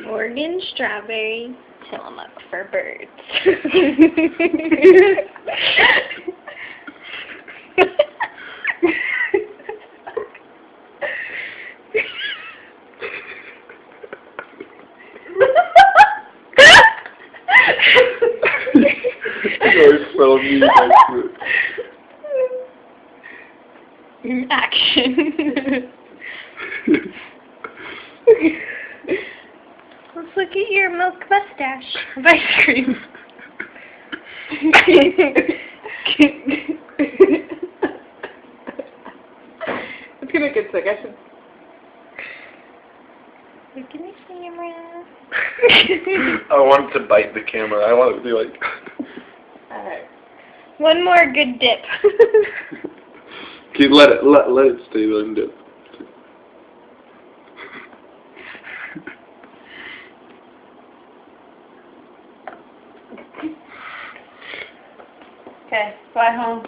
Oregon strawberry Tillamook for birds. Action. Let's look at your milk mustache of ice cream. It's gonna get sick. I should. Look in the camera. I want to bite the camera. I want it to be like. Alright. One more good dip. Okay, let it stay. Let him dip. Okay, fly home.